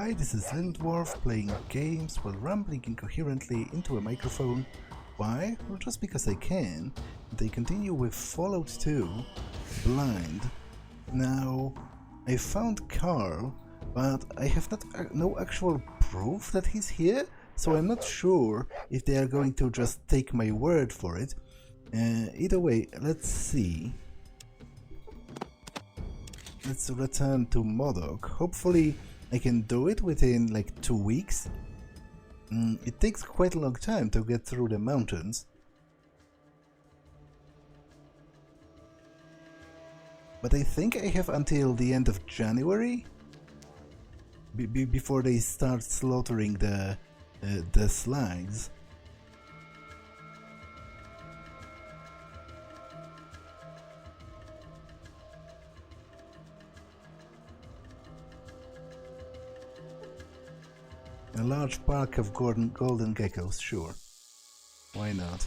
Hi, this is Little Dwarf playing games while rambling incoherently into a microphone. Why? Well, just because I can. And I continue with Fallout 2 Blind. Now, I found Carl, but I have no actual proof that he's here, so I'm not sure if they are going to just take my word for it. Either way, let's see. Let's return to Modoc. Hopefully I can do it within like 2 weeks. It takes quite a long time to get through the mountains. But I think I have until the end of January before they start slaughtering the slags. A large park of golden geckos, sure. Why not?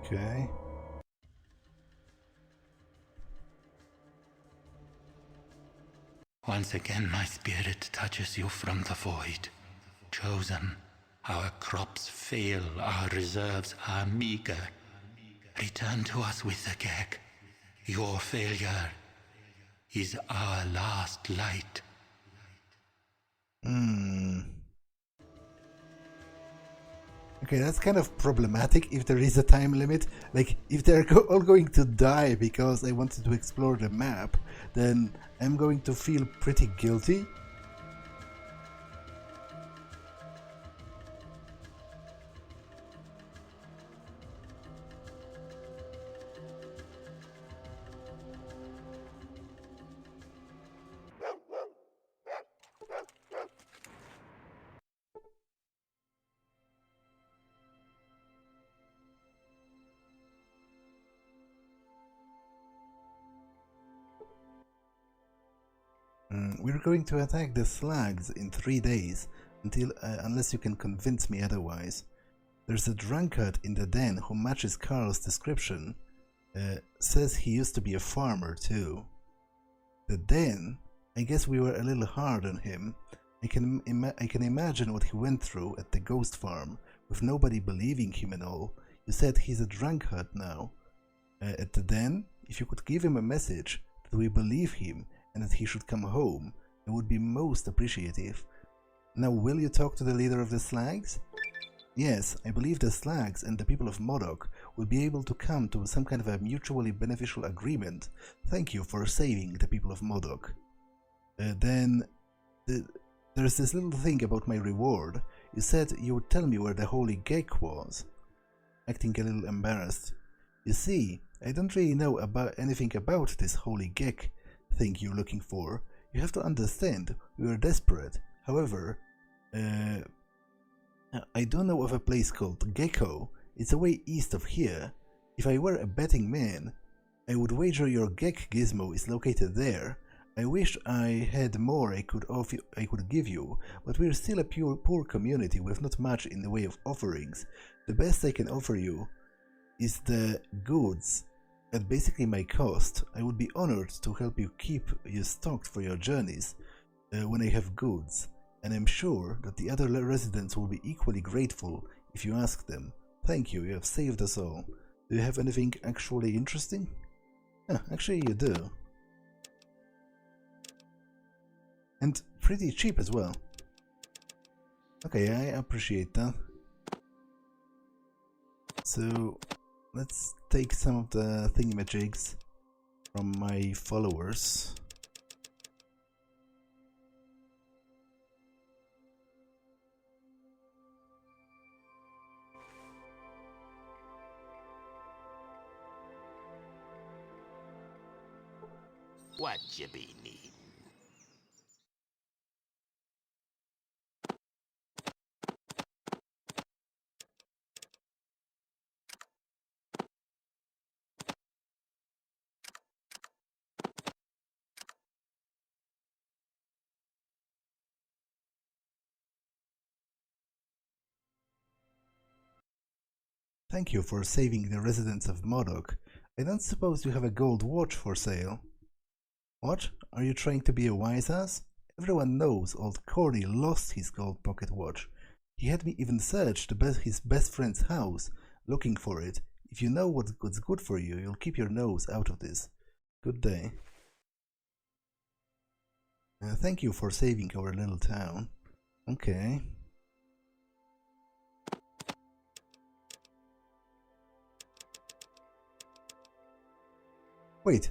Okay. Once again my spirit touches you from the void. Chosen, our crops fail, our reserves are meager. Return to us with the Gecko. Your failure is our last light. Okay, that's kind of problematic if there is a time limit. Like, if they're all going to die because I wanted to explore the map, then I'm going to feel pretty guilty. We're going to attack the slags in 3 days, unless you can convince me otherwise. There's a drunkard in the den who matches Carl's description. Says he used to be a farmer too. The den? I guess we were a little hard on him. I can imagine what he went through at the ghost farm, with nobody believing him and all. You said he's a drunkard now. At the den? If you could give him a message that we believe him and that he should come home, I would be most appreciative. Now, will you talk to the leader of the slags? Yes, I believe the slags and the people of Modoc we'll be able to come to some kind of a mutually beneficial agreement. Thank you for saving the people of Modoc. Then there's this little thing about my reward. You said you would tell me where the holy Gecko was. Acting a little embarrassed. You see, I don't really know anything about this holy Gecko thing you're looking for. You have to understand, we were desperate. However, I do know of a place called Gecko. It's away east of here. If I were a betting man, I would wager your Gecko gizmo is located there. I wish I had more I could give you, but we're still a poor community with not much in the way of offerings. The best I can offer you is the goods at basically my cost. I would be honored to help you keep you stocked for your journeys when I have goods, and I'm sure that the other residents will be equally grateful if you ask them. Thank you, you have saved us all. Do you have anything actually interesting? Actually you do. And pretty cheap as well. Okay, I appreciate that. So, let's take some of the thingamajigs from my followers. What you be needing? Thank you for saving the residents of Modoc. I don't suppose you have a gold watch for sale. What? Are you trying to be a wise ass? Everyone knows old Corny lost his gold pocket watch. He had me even search his best friend's house, looking for it. If you know what's good for you, you'll keep your nose out of this. Good day. Thank you for saving our little town. Okay. Wait.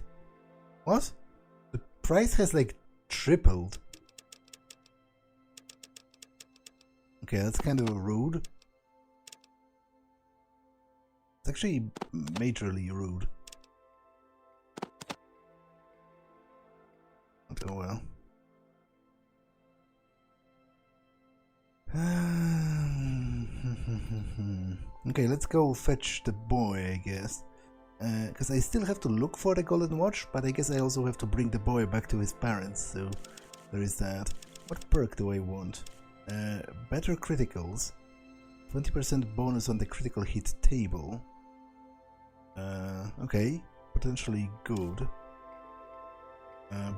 What? The price has like tripled. Okay, that's kind of rude. It's actually majorly rude. Oh well. Okay, let's go fetch the boy, I guess. Because I still have to look for the golden watch, but I guess I also have to bring the boy back to his parents, so there is that. What perk do I want? Better criticals. 20% bonus on the critical hit table. Okay, potentially good.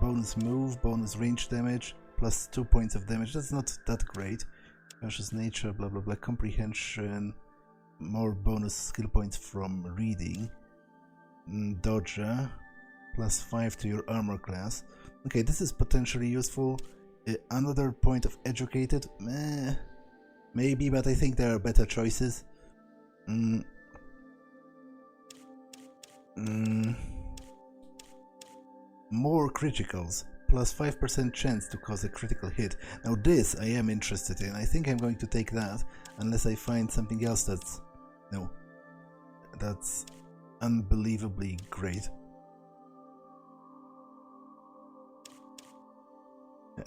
Bonus move, bonus range damage, plus 2 points of damage. That's not that great. Cautious nature, blah blah blah. Comprehension, more bonus skill points from reading. Dodger, plus 5 to your armor class. Okay, this is potentially useful. Another point of educated, maybe, but I think there are better choices. More criticals, plus 5% chance to cause a critical hit. Now this I am interested in. I think I'm going to take that, unless I find something else that's... No. That's unbelievably great.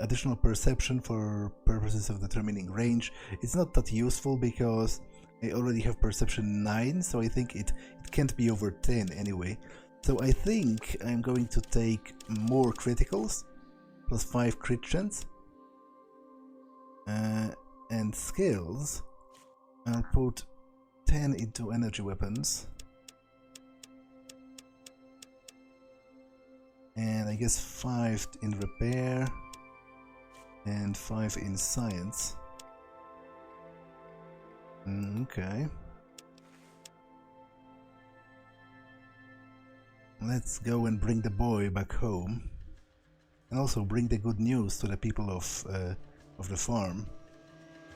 Additional perception for purposes of determining range. It's not that useful because I already have perception 9, so I think it can't be over 10 anyway. So I think I'm going to take more criticals, plus 5 crit chance, and skills. I'll put 10 into energy weapons, and I guess 5 in repair, and 5 in science. Okay. Let's go and bring the boy back home, and also bring the good news to the people of the farm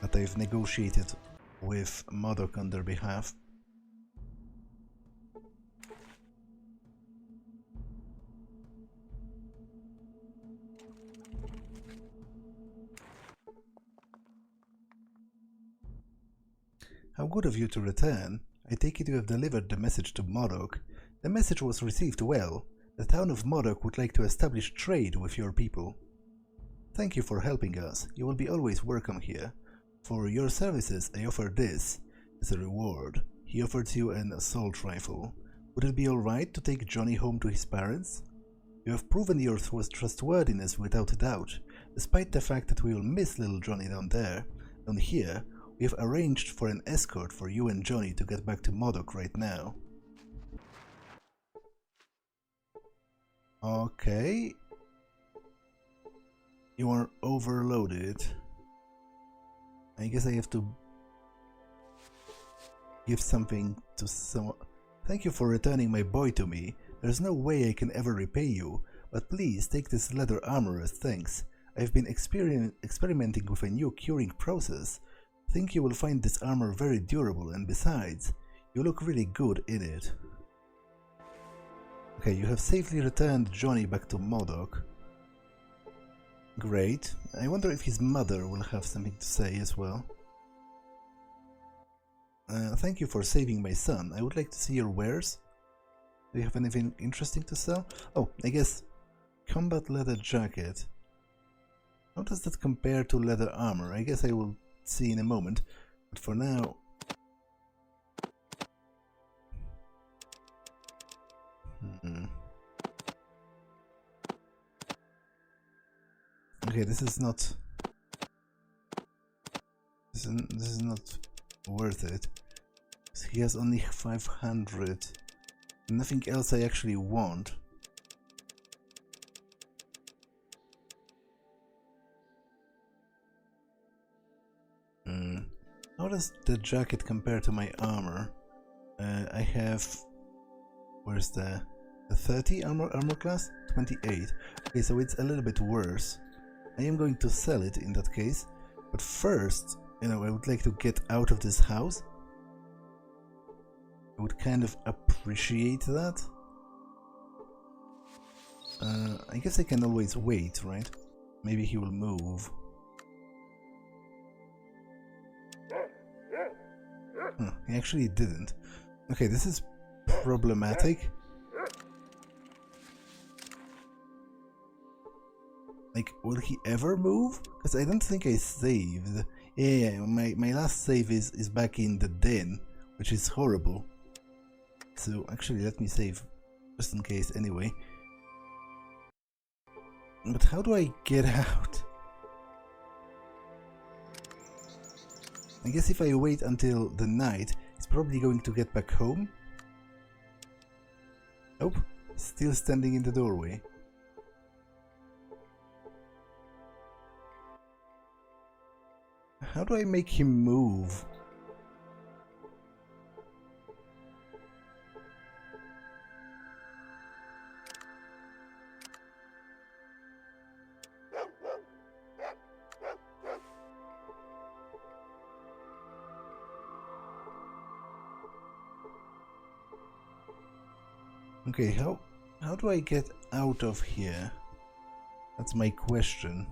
that I've negotiated with Modoc on their behalf. How good of you to return. I take it you have delivered the message to Modoc. The message was received well. The town of Modoc would like to establish trade with your people. Thank you for helping us. You will be always welcome here. For your services, I offer this as a reward. He offers you an assault rifle. Would it be alright to take Johnny home to his parents? You have proven your trustworthiness without a doubt. Despite the fact that we will miss little Johnny down here, we have arranged for an escort for you and Johnny to get back to Modoc right now. Okay. You are overloaded. I guess I have to give something to someone. Thank you for returning my boy to me. There's no way I can ever repay you, but please take this leather armor as thanks. I've been experimenting with a new curing process. Think you will find this armor very durable, and besides, you look really good in it. Okay, you have safely returned Johnny back to Modoc. Great. I wonder if his mother will have something to say as well. Thank you for saving my son. I would like to see your wares. Do you have anything interesting to sell? Oh, I guess combat leather jacket. How does that compare to leather armor? I guess I will see in a moment. But for now... Okay, this is not worth it. He has only 500. Nothing else I actually want. How does the jacket compare to my armor? I have... Where's the 30 armor class? 28. Okay, so it's a little bit worse. I am going to sell it in that case. But first, I would like to get out of this house. I would kind of appreciate that. I guess I can always wait, right? Maybe he will move. He actually didn't. Okay, this is problematic. Like, will he ever move? Because I don't think I saved. Yeah, my last save is back in the den, which is horrible. So actually let me save just in case anyway. But how do I get out? I guess if I wait until the night, he's probably going to get back home. Nope, still standing in the doorway. How do I make him move? Okay, how do I get out of here? That's my question.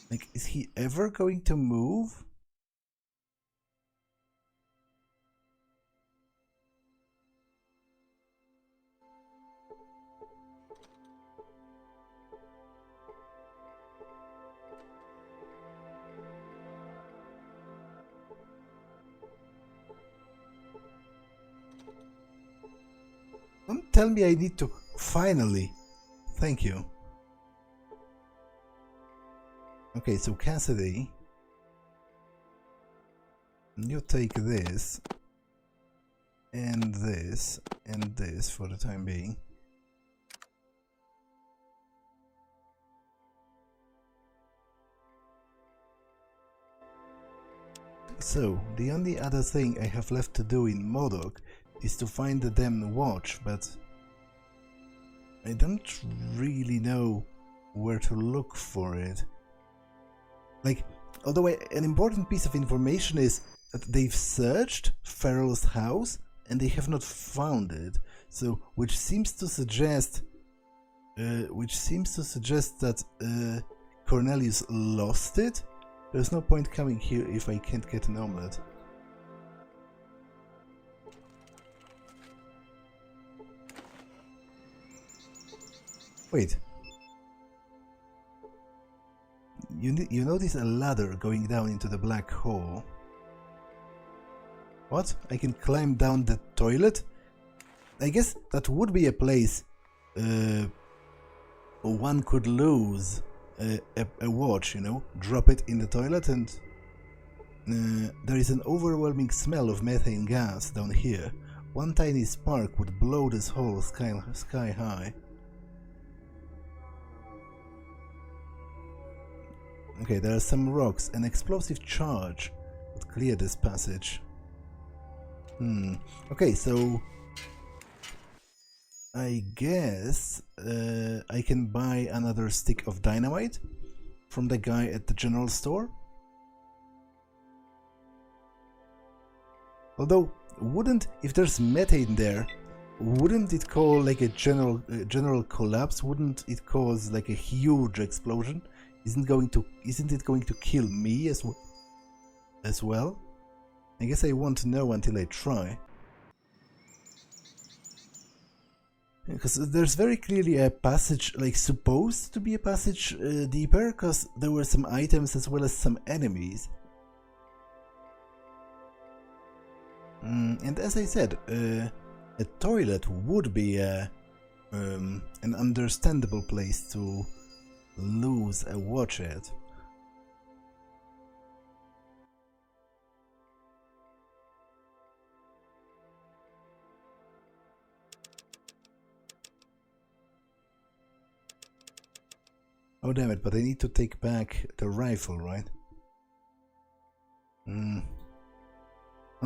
Like, is he ever going to move? Don't tell me I need to... Finally! Thank you. Okay, so Cassidy, you take this and this for the time being. So, the only other thing I have left to do in Modoc is to find the damn watch, but I don't really know where to look for it. Like, although an important piece of information is that they've searched Farrell's house and they have not found it. So, which seems to suggest that Cornelius lost it. There's no point coming here if I can't get an omelette. Wait. You notice a ladder going down into the black hole. What? I can climb down the toilet? I guess that would be a place one could lose a watch, you know? Drop it in the toilet and there is an overwhelming smell of methane gas down here. One tiny spark would blow this hole sky high. Okay, there are some rocks. An explosive charge would clear this passage. Okay, so I guess I can buy another stick of dynamite from the guy at the general store. Although, if there's methane there, wouldn't it cause like a general collapse? Wouldn't it cause like a huge explosion? Isn't it going to kill me as well? I guess I won't know until I try. Because there's very clearly a passage, like supposed to be a passage deeper, because there were some items as well as some enemies. And as I said, a toilet would be an understandable place to lose a watch at. Oh damn it, but I need to take back the rifle, right? On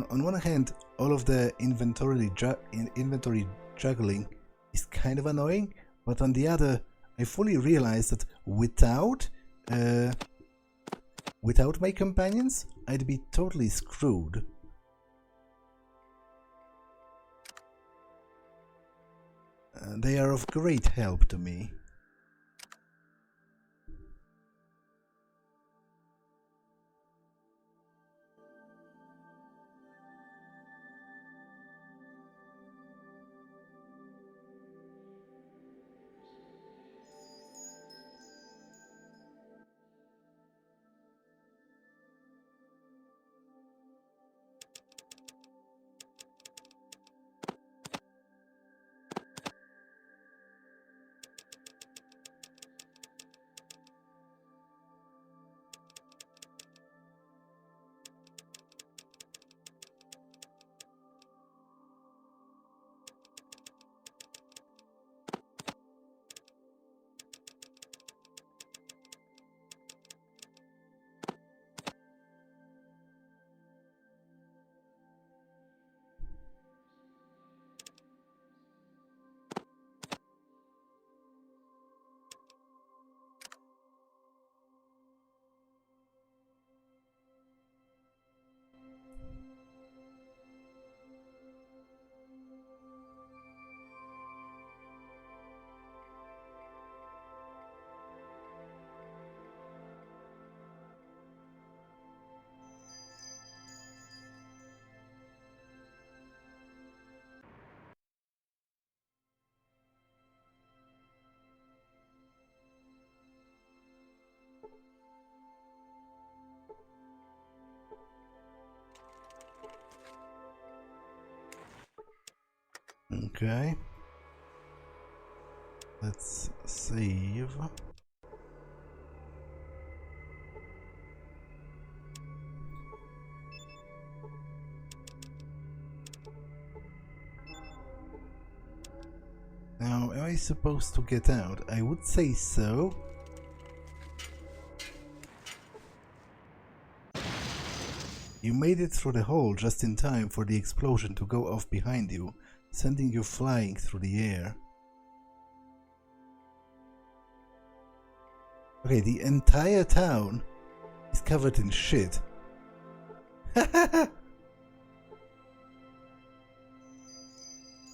one hand, all of the inventory juggling is kind of annoying, but on the other, I fully realize that without my companions, I'd be totally screwed. They are of great help to me. Okay. Let's save. Now, am I supposed to get out? I would say so. You made it through the hole just in time for the explosion to go off behind you, sending you flying through the air. Okay, the entire town is covered in shit.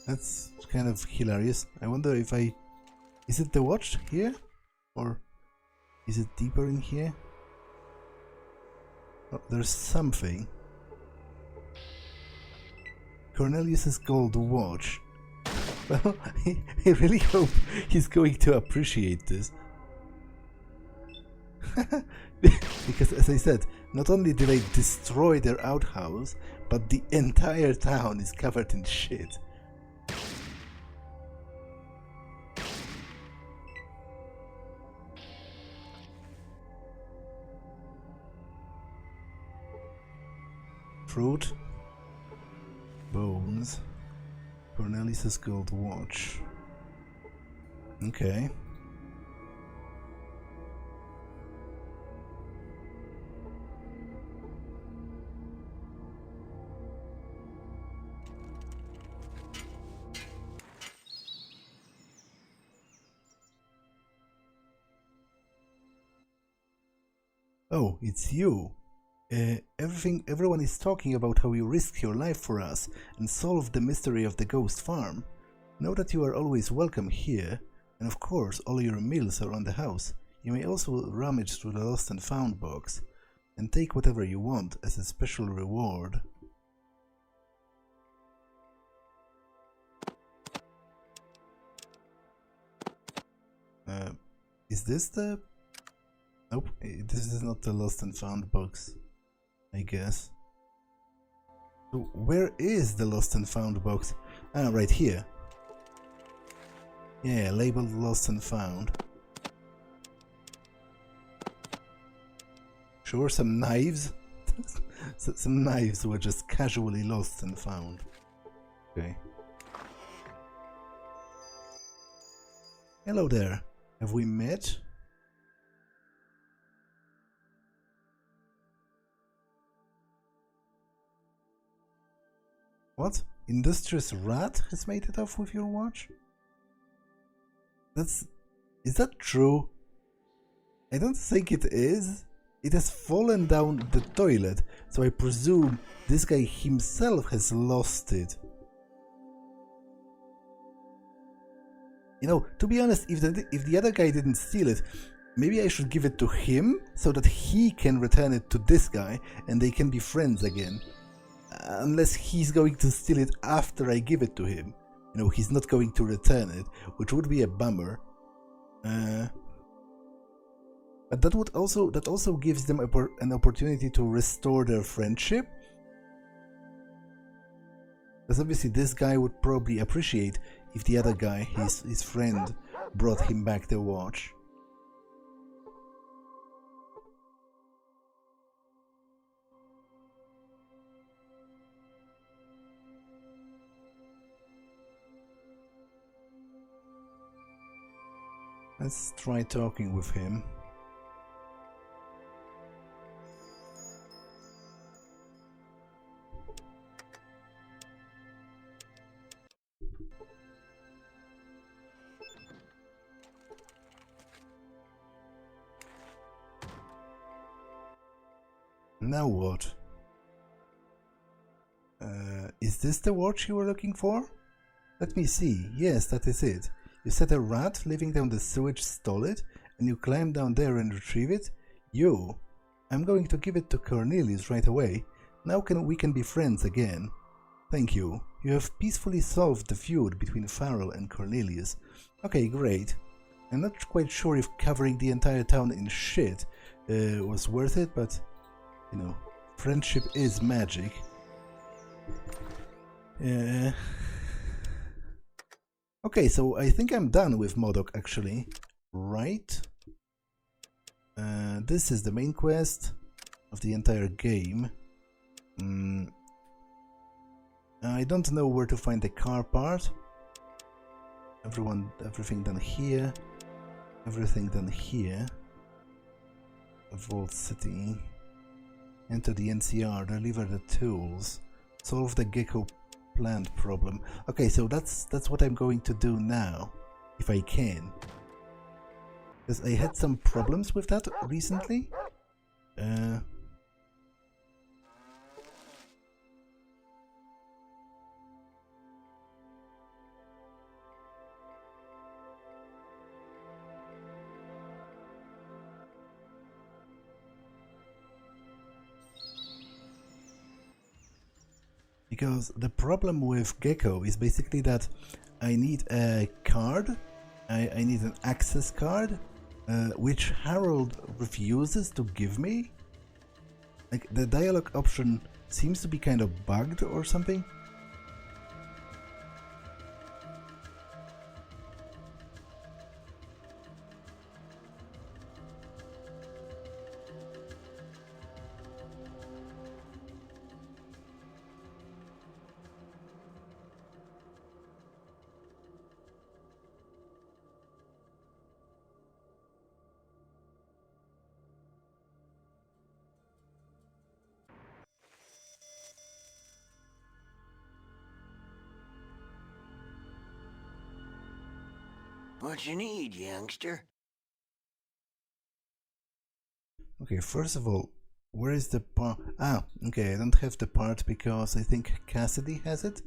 That's kind of hilarious. I wonder if I... Is it the watch here? Or is it deeper in here? Oh, there's something. Cornelius's gold watch. Well, I really hope he's going to appreciate this. Because, as I said, not only did I destroy their outhouse, but the entire town is covered in shit. Fruit. Bones. Cornelius's gold watch. Okay. Oh, it's you. Everyone is talking about how you risked your life for us and solved the mystery of the ghost farm. Know that you are always welcome here, and of course all your meals are on the house. You may also rummage through the lost and found box, and take whatever you want as a special reward. Is this the... Nope, this is not the lost and found box, I guess. So where is the lost and found box? Ah, right here. Yeah, labeled lost and found. Sure, some knives. Some knives were just casually lost and found. Okay. Hello there. Have we met? What? Industrious rat has made it off with your watch? Is that true? I don't think it is. It has fallen down the toilet, so I presume this guy himself has lost it. You know, to be honest, if the other guy didn't steal it, maybe I should give it to him so that he can return it to this guy and they can be friends again. Unless he's going to steal it after I give it to him. You know, he's not going to return it, which would be a bummer. But that also gives them an opportunity to restore their friendship. Because obviously this guy would probably appreciate if the other guy, his friend, brought him back the watch. Let's try talking with him. Now what? Is this the watch you were looking for? Let me see. Yes, that is it. You said a rat living down the sewage stole it, and you climbed down there and retrieve it? You. I'm going to give it to Cornelius right away. Now we can be friends again. Thank you. You have peacefully solved the feud between Farrell and Cornelius. Okay, great. I'm not quite sure if covering the entire town in shit was worth it, but, you know, friendship is magic. Okay, so I think I'm done with Modoc, actually. Right? This is the main quest of the entire game. I don't know where to find the car part. Everything done here. Everything done here. Vault City. Enter the NCR, deliver the tools. Solve the Gecko plant problem. Okay, so that's what I'm going to do now, if I can. Because I had some problems with that recently. Because the problem with Gecko is basically that I need a card, I need an access card, which Harold refuses to give me. Like, the dialogue option seems to be kind of bugged or something. What you need, youngster? Okay, first of all, where is the part? Ah, okay, I don't have the part because I think Cassidy has it.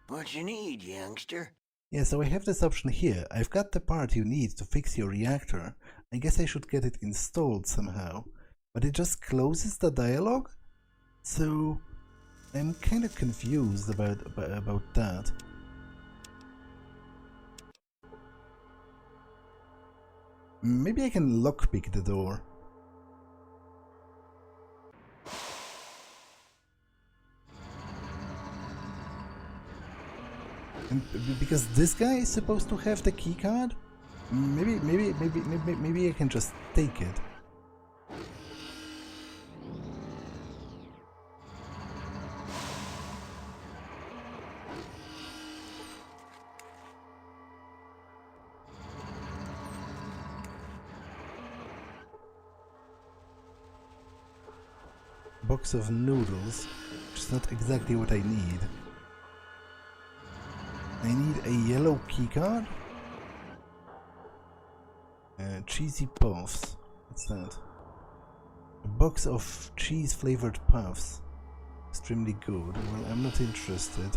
What you need, youngster? Yeah, so I have this option here. I've got the part you need to fix your reactor. I guess I should get it installed somehow. But it just closes the dialogue? So I'm kind of confused about that. Maybe I can lockpick the door. And because this guy is supposed to have the keycard? Maybe I can just take it. Box of noodles, which is not exactly what I need. I need a yellow keycard. Cheesy puffs. What's that? A box of cheese-flavored puffs. Extremely good. Well, I'm not interested.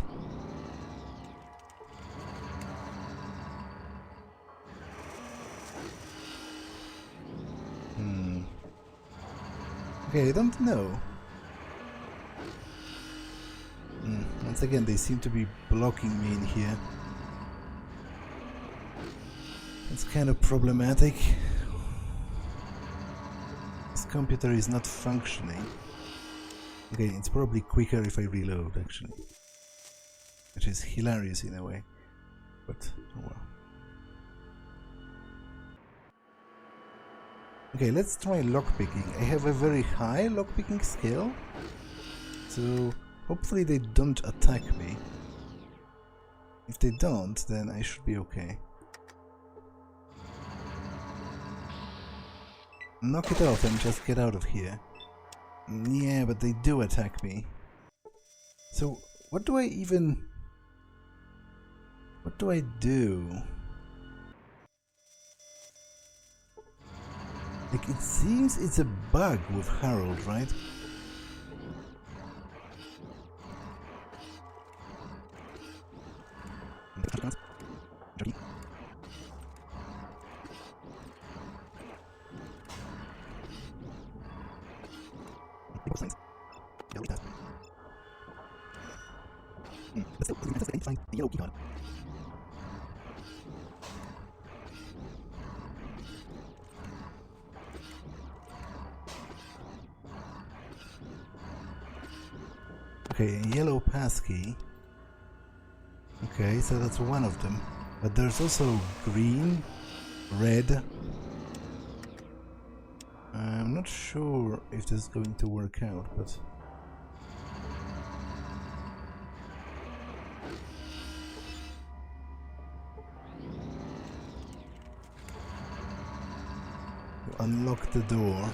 Okay, I don't know. Once again, they seem to be blocking me in here. It's kind of problematic. This computer is not functioning. Okay, it's probably quicker if I reload, actually. Which is hilarious in a way. But, oh well. Okay, let's try lockpicking. I have a very high lockpicking skill. So hopefully they don't attack me. If they don't, then I should be okay. Knock it off and just get out of here. Yeah, but they do attack me. So, what do I even... What do I do? Like, it seems it's a bug with Harold, right? Okay, yellow passkey. Okay, so that's one of them. But there's also green, red. I'm not sure if this is going to work out, but... Unlock the door.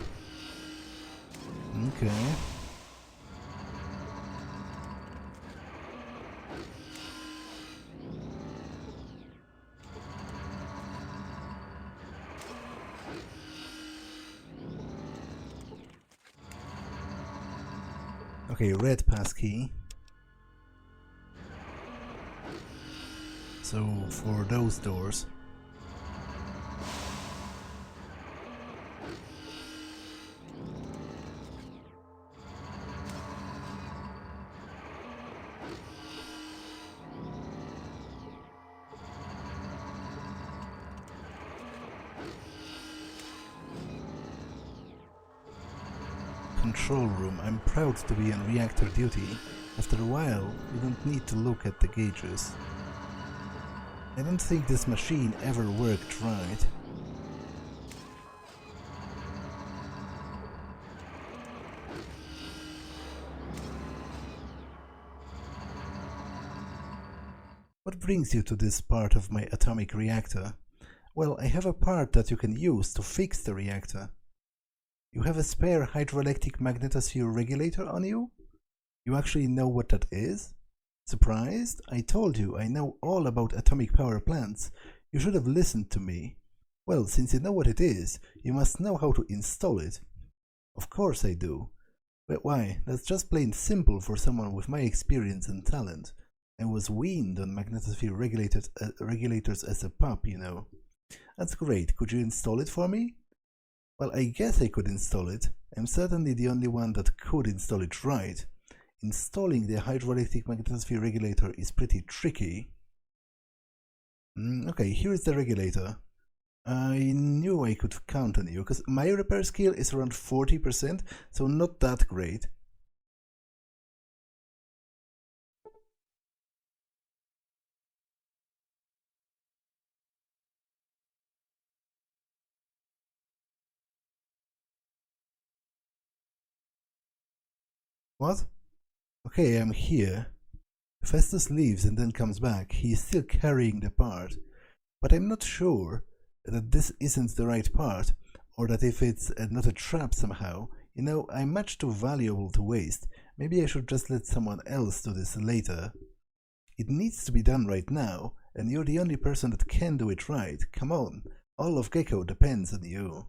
Okay. Okay, red passkey. So for those doors. Control room. I'm proud to be on reactor duty. After a while, you don't need to look at the gauges. I don't think this machine ever worked right. What brings you to this part of my atomic reactor? Well, I have a part that you can use to fix the reactor. You have a spare hydroelectric magnetosphere regulator on you? You actually know what that is? Surprised? I told you I know all about atomic power plants. You should have listened to me. Well, since you know what it is, you must know how to install it. Of course I do. But why? That's just plain simple for someone with my experience and talent. I was weaned on magnetosphere regulators as a pup, you know. That's great. Could you install it for me? Well, I guess I could install it. I'm certainly the only one that could install it right. Installing the hydroelectric magnetosphere regulator is pretty tricky. Okay, here is the regulator. I knew I could count on you, because my repair skill is around 40%, so not that great. What? Okay, I'm here. Festus leaves and then comes back. He is still carrying the part. But I'm not sure that this isn't the right part, or that if it's not a trap somehow. You know, I'm much too valuable to waste. Maybe I should just let someone else do this later. It needs to be done right now, and you're the only person that can do it right. Come on, all of Gecko depends on you.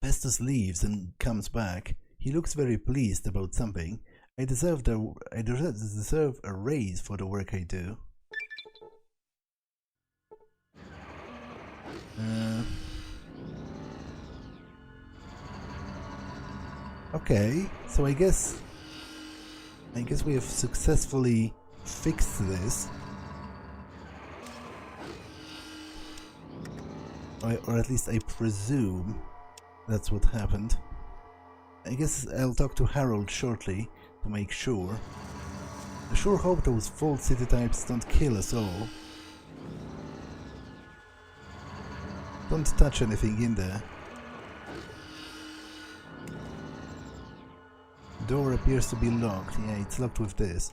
Festus leaves and comes back. He looks very pleased about something. I deserve a raise for the work I do. Okay, so I guess we have successfully fixed this. Or at least I presume that's what happened. I guess I'll talk to Harold shortly to make sure. I sure hope those Vault City types don't kill us all. Don't touch anything in there. Door appears to be locked. Yeah, it's locked with this.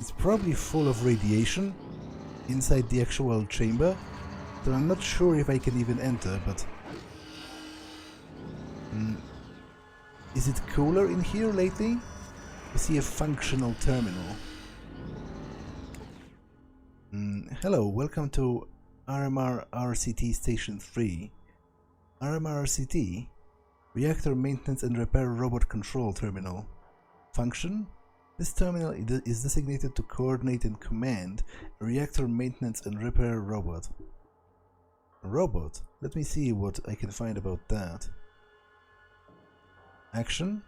It's probably full of radiation inside the actual chamber, so I'm not sure if I can even enter, but... Is it cooler in here lately? I see a functional terminal. Hello, welcome to RMR RCT Station 3. RMR RCT? Reactor Maintenance and Repair Robot Control Terminal. Function? This terminal is designated to coordinate and command a reactor maintenance and repair robot. A robot? Let me see what I can find about that. Action?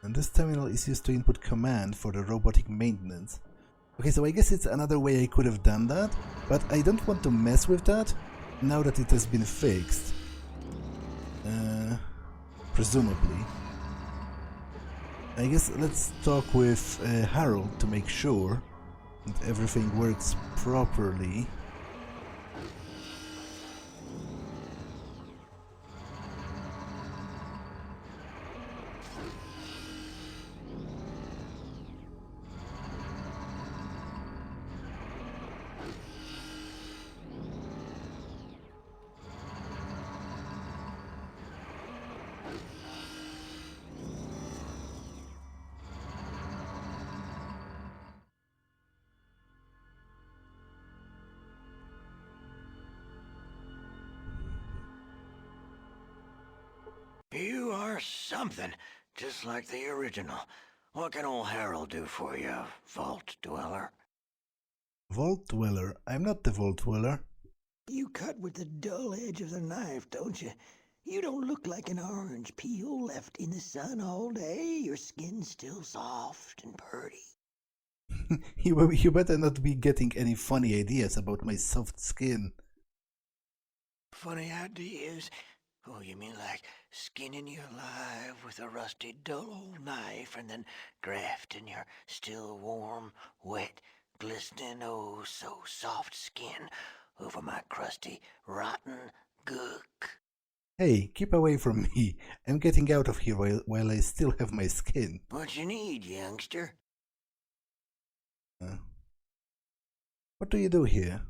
And this terminal is used to input command for the robotic maintenance. Okay, so I guess it's another way I could have done that, but I don't want to mess with that now that it has been fixed. Presumably. I guess let's talk with Harold to make sure that everything works properly. or something, just like the original. What can old Harold do for you, Vault Dweller? Vault Dweller? I'm not the Vault Dweller. You cut with the dull edge of the knife, don't you? You don't look like an orange peel left in the sun all day. Your skin's still soft and purty. You better not be getting any funny ideas about my soft skin. Funny ideas? Oh, you mean like skinning you alive with a rusty, dull old knife and then grafting your still warm, wet, glistening, oh so soft skin over my crusty, rotten gook. Hey, keep away from me. I'm getting out of here while I still have my skin. What you need, youngster? What do you do here?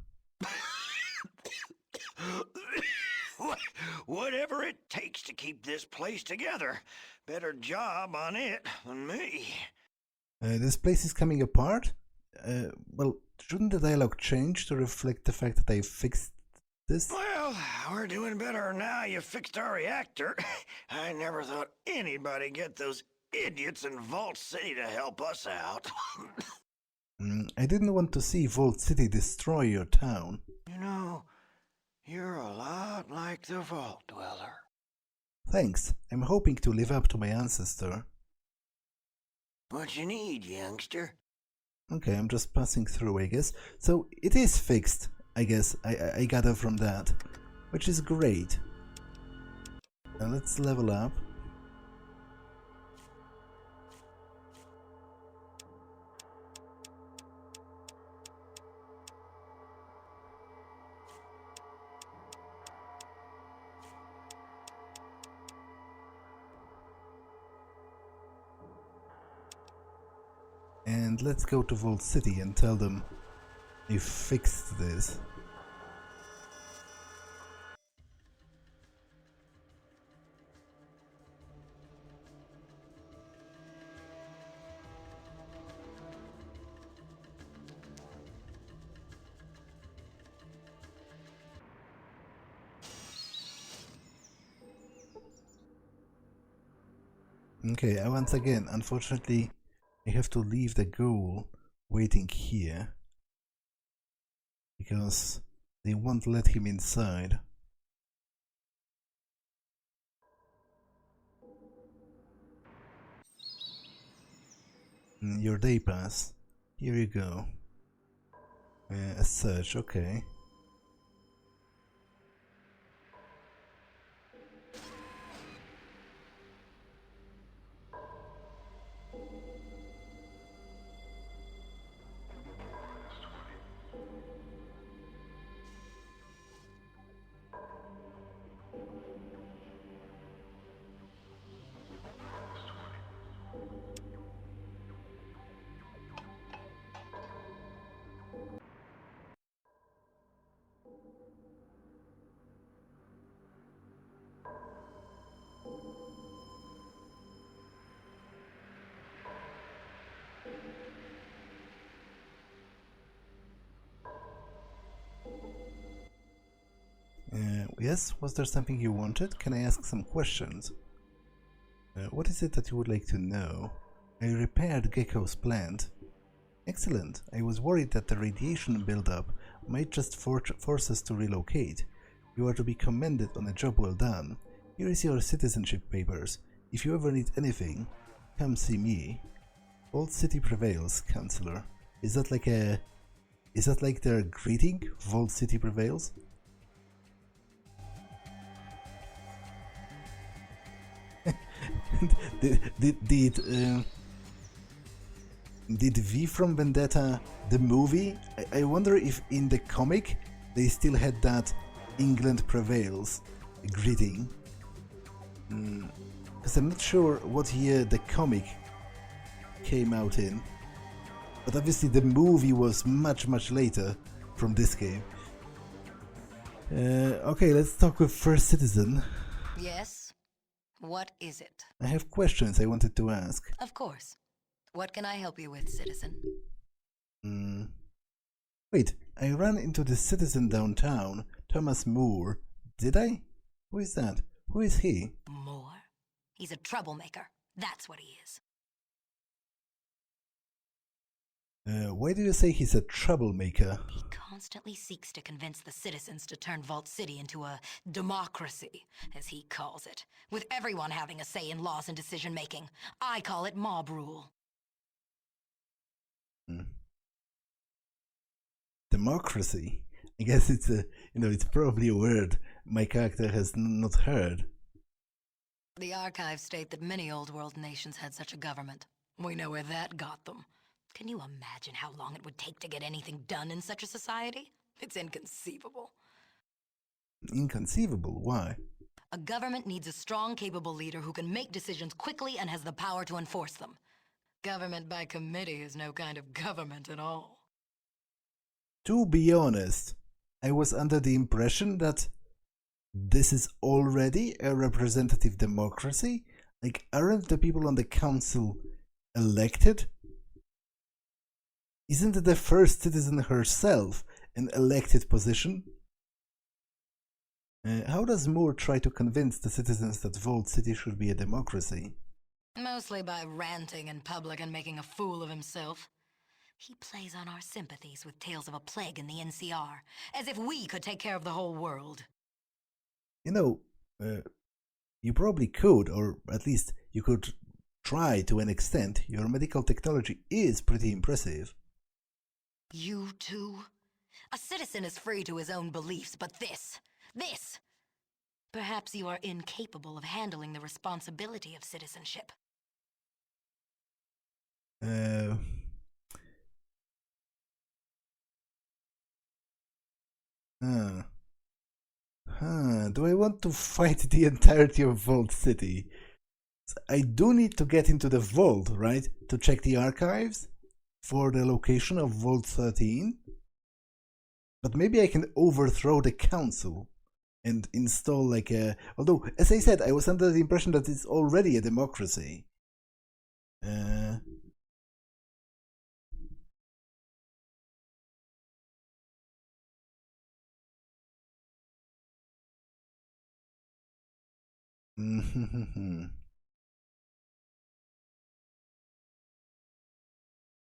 Whatever it takes to keep this place together. Better job on it than me. This place is coming apart? Well, shouldn't the dialogue change to reflect the fact that I fixed this? Well, we're doing better now you fixed our reactor. I never thought anybody'd get those idiots in Vault City to help us out. I didn't want to see Vault City destroy your town. You know, you're a lot like the Vault Dweller. Thanks. I'm hoping to live up to my ancestor. What you need, youngster? Okay, I'm just passing through, I guess. So, it is fixed, I guess. I gather from that. Which is great. Now let's level up. And let's go to Vault City and tell them you fixed this. Okay, once again, unfortunately, I have to leave the ghoul waiting here because they won't let him inside. Your day pass. Here you go. A search, okay. Yes, was there something you wanted? Can I ask some questions? What is it that you would like to know? I repaired Gecko's plant. Excellent. I was worried that the radiation buildup might just force us to relocate. You are to be commended on a job well done. Here is your citizenship papers. If you ever need anything, come see me. Old City prevails, Counselor. Is that like their greeting? Vault City prevails? Did V from Vendetta, the movie, I wonder if in the comic they still had that England prevails greeting. Because I'm not sure what year the comic came out in. But obviously the movie was much later from this game. Okay, let's talk with First Citizen. Yes? What is it? I have questions I wanted to ask. Of course. What can I help you with, citizen? Wait, I ran into the citizen downtown, Thomas Moore. Did I? Who is that? Who is he? Moore? He's a troublemaker. That's what he is. Why do you say he's a troublemaker? He constantly seeks to convince the citizens to turn Vault City into a democracy, as he calls it, with everyone having a say in laws and decision-making. I call it mob rule. Democracy? I guess it's a, it's probably a word my character has not heard. The archives state that many old world nations had such a government. We know where that got them. Can you imagine how long it would take to get anything done in such a society? It's inconceivable. Inconceivable? Why? A government needs a strong, capable leader who can make decisions quickly and has the power to enforce them. Government by committee is no kind of government at all. To be honest, I was under the impression that this is already a representative democracy. Like, aren't the people on the council elected? Isn't the First Citizen herself an elected position? How does Moore try to convince the citizens that Vault City should be a democracy? Mostly by ranting in public and making a fool of himself. He plays on our sympathies with tales of a plague in the NCR, as if we could take care of the whole world. You probably could, or at least you could try to an extent. Your medical technology is pretty impressive. You too? A citizen is free to his own beliefs, but this! Perhaps you are incapable of handling the responsibility of citizenship. Do I want to fight the entirety of Vault City? I do need to get into the vault, right? To check the archives for the location of Vault 13. But maybe I can overthrow the council and install like a... Although, as I said, I was under the impression that it's already a democracy.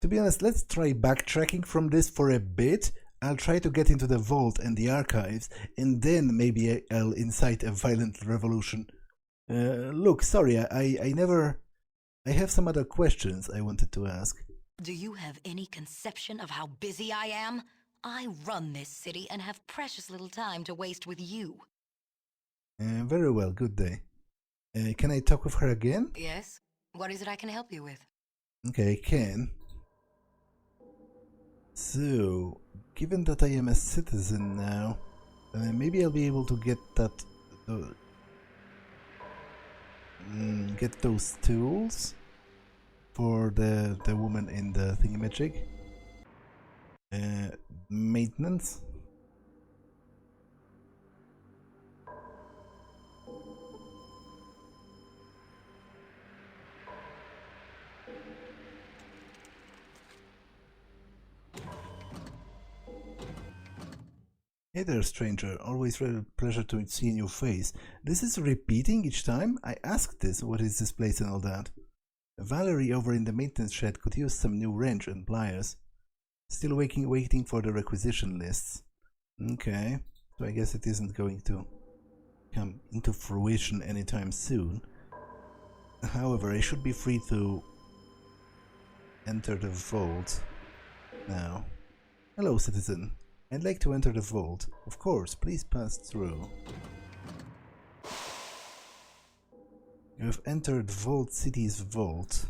To be honest, let's try backtracking from this for a bit. I'll try to get into the vault and the archives, and then maybe I'll incite a violent revolution. Look, sorry, I have some other questions I wanted to ask. Do you have any conception of how busy I am? I run this city and have precious little time to waste with you. Very well, good day. Can I talk with her again? Yes? What is it I can help you with? Okay, I can. So, given that I am a citizen now, maybe I'll be able to get that... get those tools for the woman in the thingamajig. Maintenance. Hey there, stranger. Always a pleasure to see in your face. This is repeating each time? I asked this, what is this place and all that. Valerie over in the maintenance shed could use some new wrench and pliers. Still waiting for the requisition lists. Okay, so I guess it isn't going to come into fruition anytime soon. However, I should be free to enter the vault now. Hello, citizen. I'd like to enter the vault. Of course, please pass through. You have entered Vault City's vault.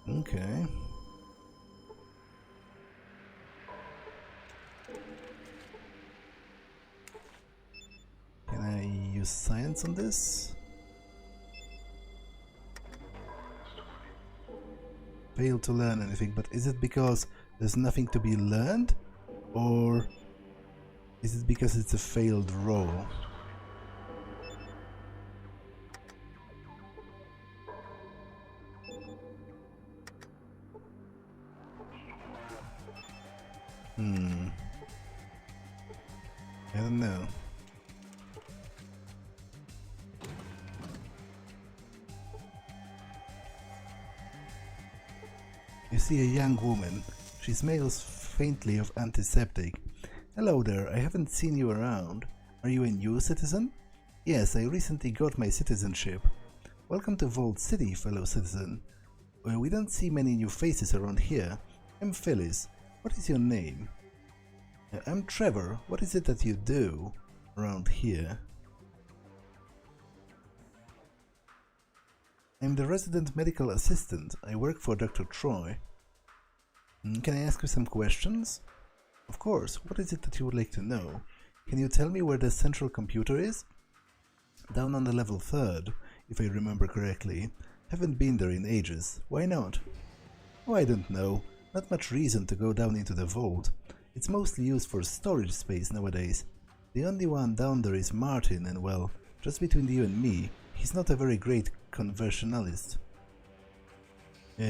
Okay. Can I use science on this? Fail to learn anything, but is it because there's nothing to be learned? Or is it because it's a failed roll? I don't know. see a young woman. She smells faintly of antiseptic. Hello there, I haven't seen you around. Are you a new citizen? Yes, I recently got my citizenship. Welcome to Vault City, fellow citizen. We don't see many new faces around here. I'm Phyllis. What is your name? I'm Trevor. What is it that you do around here? I'm the resident medical assistant. I work for Dr. Troy. Can I ask you some questions? Of course. What is it that you would like to know? Can you tell me where the central computer is? Down on the level 3rd, if I remember correctly. Haven't been there in ages. Why not? Oh, I don't know. Not much reason to go down into the vault. It's mostly used for storage space nowadays. The only one down there is Martin, and well, just between you and me, he's not a very great conversationalist.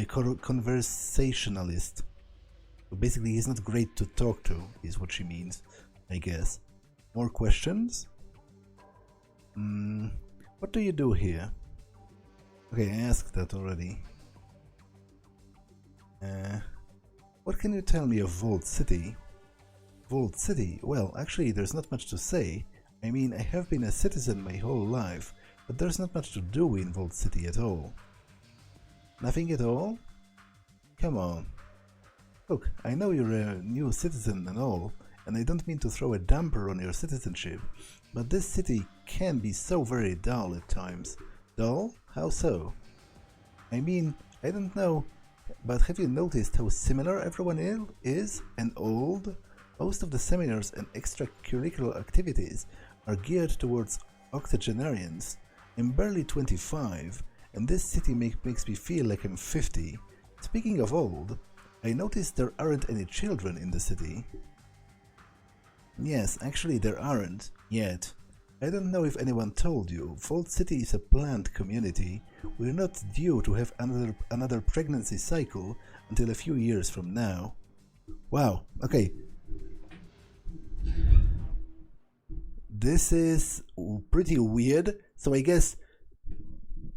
Conversationalist. So basically, he's not great to talk to, is what she means, I guess. More questions? What do you do here? Okay, I asked that already. What can you tell me of Vault City? Vault City? Well, actually, there's not much to say. I mean, I have been a citizen my whole life, but there's not much to do in Vault City at all. Nothing at all? Come on. Look, I know you're a new citizen and all, and I don't mean to throw a damper on your citizenship, but this city can be so very dull at times. Dull? How so? I mean, I don't know, but have you noticed how similar everyone is and old? Most of the seminars and extracurricular activities are geared towards octogenarians. I'm barely 25, and this city makes me feel like I'm 50. Speaking of old, I noticed there aren't any children in the city. Yes, actually there aren't, yet. I don't know if anyone told you, Vault City is a planned community. We're not due to have another pregnancy cycle until a few years from now. Wow, okay. This is pretty weird, so I guess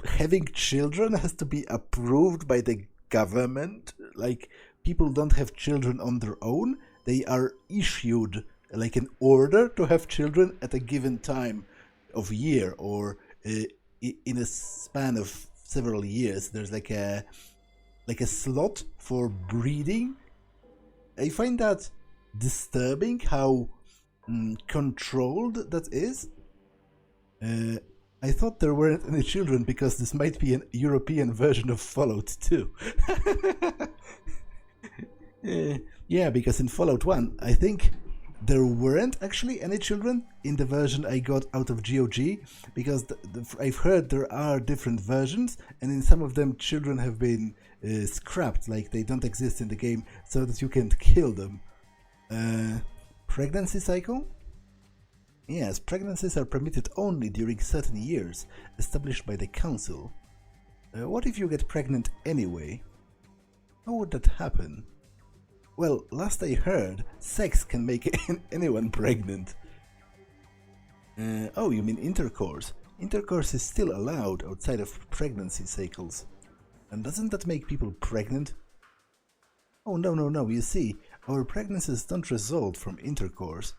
having children has to be approved by the government. Like, people don't have children on their own, they are issued like an order to have children at a given time of year, or in a span of several years. There's like a slot for breeding. I find that disturbing how controlled that is. I thought there weren't any children because this might be an European version of Fallout 2. Yeah, because in Fallout 1, I think there weren't actually any children in the version I got out of GOG, because I've heard there are different versions, and in some of them children have been scrapped, like they don't exist in the game, so that you can't kill them. Pregnancy cycle? Yes, pregnancies are permitted only during certain years, established by the council. What if you get pregnant anyway? How would that happen? Well, last I heard, sex can make anyone pregnant. Oh, you mean intercourse? Intercourse is still allowed outside of pregnancy cycles. And doesn't that make people pregnant? Oh, no, you see, our pregnancies don't result from intercourse.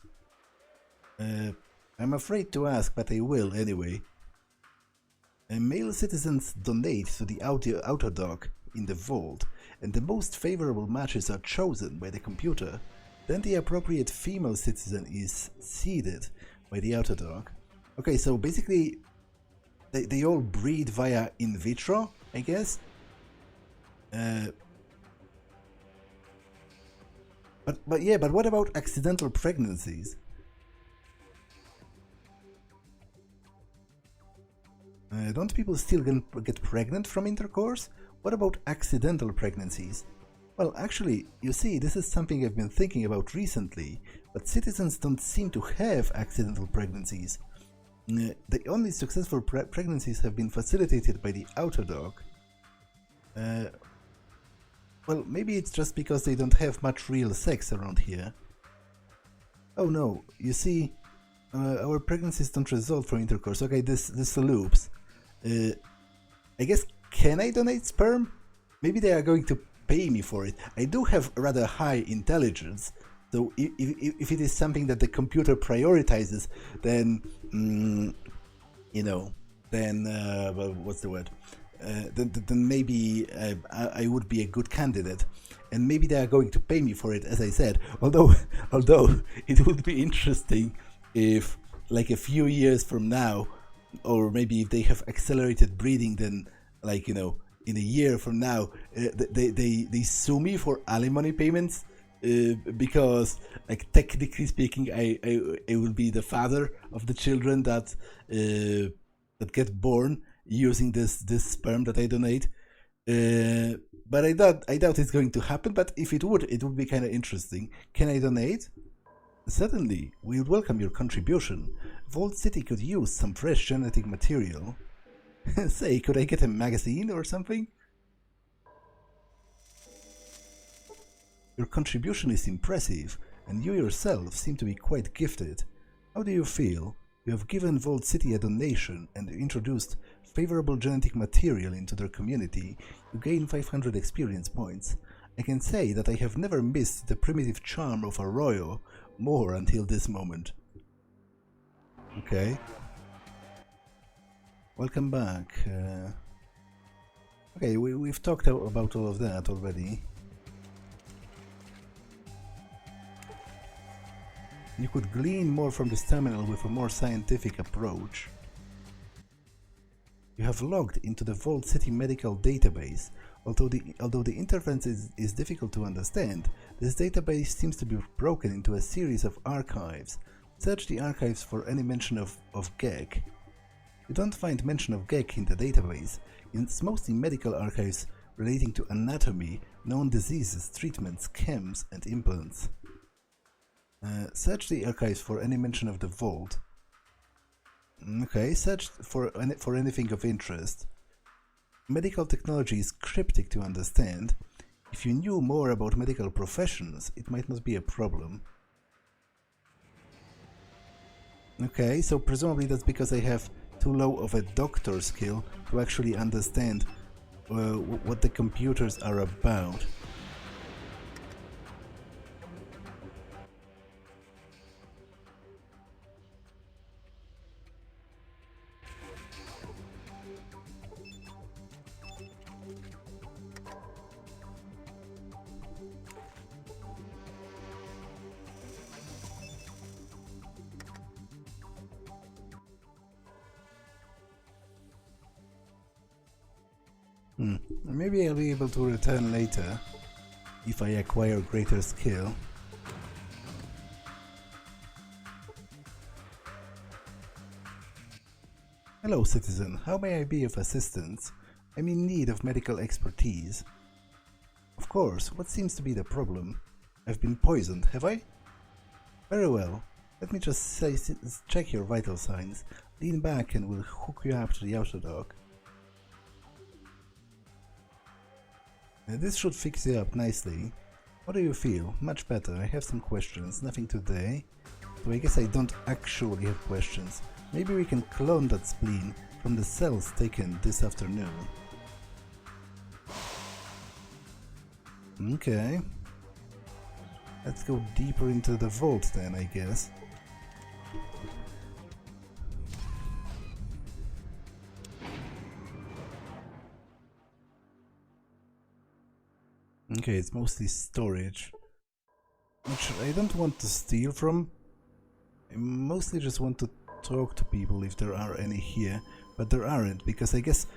I'm afraid to ask, but I will anyway. Male citizens donate to the Autodoc in the vault, and the most favorable matches are chosen by the computer. Then the appropriate female citizen is seeded by the Autodoc. Okay, so basically they all breed via in vitro, I guess. But what about accidental pregnancies? Don't people still get pregnant from intercourse? What about accidental pregnancies? Well, actually, you see, this is something I've been thinking about recently, but citizens don't seem to have accidental pregnancies. The only successful pregnancies have been facilitated by the Autodoc. Well, maybe it's just because they don't have much real sex around here. Oh no, you see, our pregnancies don't result from intercourse. Okay, this loops. I guess, can I donate sperm? Maybe they are going to pay me for it. I do have rather high intelligence, so if it is something that the computer prioritizes, then you know, then well, what's the word? Then maybe I would be a good candidate, and maybe they are going to pay me for it, as I said. Although it would be interesting if, like, a few years from now, or maybe if they have accelerated breeding, then, like, you know, in a year from now, they sue me for alimony payments, because, like, technically speaking, I will be the father of the children that get born using this sperm that I donate. But I doubt it's going to happen. But if it would be kind of interesting. Can I donate? Certainly, we would welcome your contribution. Vault City could use some fresh genetic material. Say, could I get a magazine or something? Your contribution is impressive, and you yourself seem to be quite gifted. How do you feel? You have given Vault City a donation and introduced favorable genetic material into their community. You gain 500 experience points. I can say that I have never missed the primitive charm of Arroyo more until this moment. Okay. Welcome back. Okay, we've talked about all of that already. You could glean more from this terminal with a more scientific approach. You have logged into the Vault City medical database. Although the interface is difficult to understand, this database seems to be broken into a series of archives. Search the archives for any mention of Gecko. You don't find mention of Gecko in the database. It's mostly medical archives relating to anatomy, known diseases, treatments, chems, and implants. Search the archives for any mention of the vault. Okay, search for anything of interest. Medical technology is cryptic to understand. If you knew more about medical professions, it might not be a problem. Okay, so presumably that's because I have too low of a doctor skill to actually understand what the computers are about. Maybe I'll be able to return later if I acquire greater skill. Hello, citizen. How may I be of assistance? I'm in need of medical expertise. Of course. What seems to be the problem? I've been poisoned, have I? Very well. Let me just check your vital signs. Lean back and we'll hook you up to the autodoc. This should fix you up nicely. What do you feel? Much better. I have some questions. Nothing today. So I guess I don't actually have questions. Maybe we can clone that spleen from the cells taken this afternoon. Okay. Let's go deeper into the vault then, I guess. Okay, it's mostly storage, which I don't want to steal from. I mostly just want to talk to people if there are any here, but there aren't, because I guess,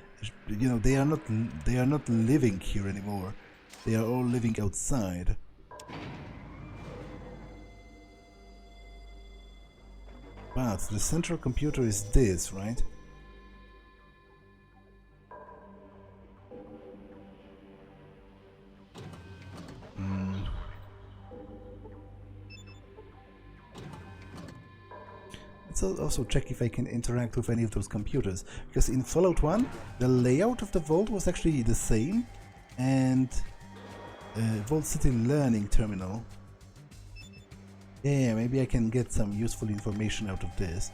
you know, they are not living here anymore. They are all living outside. But the central computer is this, right? Let's also check if I can interact with any of those computers, because in Fallout 1 the layout of the vault was actually the same, and Vault City Learning Terminal. Yeah, maybe I can get some useful information out of this.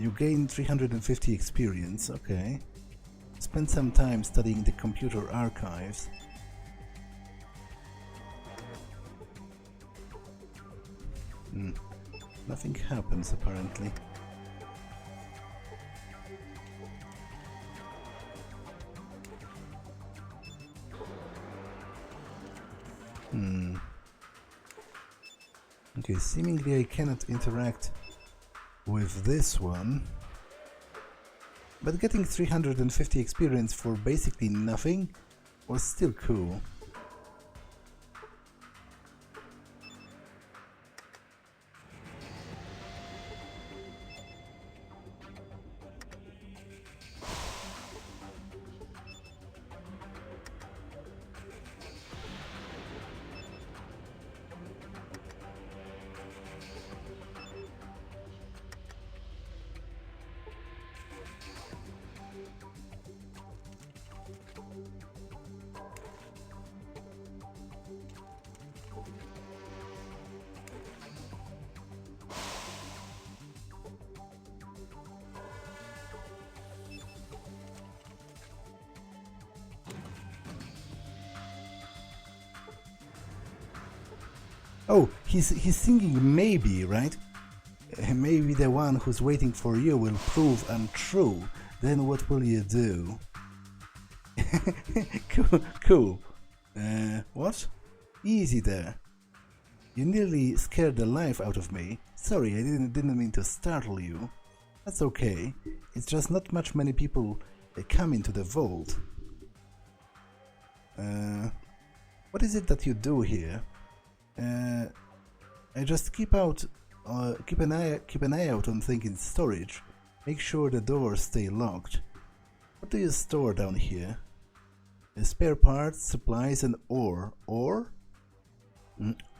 You gain 350 experience, okay. Spend some time studying the computer archives. Nothing happens apparently. Okay, seemingly I cannot interact with this one. But getting 350 experience for basically nothing was still cool. Oh, he's singing maybe, right? Maybe the one who's waiting for you will prove untrue. Then what will you do? Cool. What? Easy there. You nearly scared the life out of me. Sorry, I didn't mean to startle you. That's okay. It's just not many people come into the vault. What is it that you do here? I just keep an eye out on things in storage. Make sure the doors stay locked. What do you store down here? Spare parts, supplies, and ore. Ore?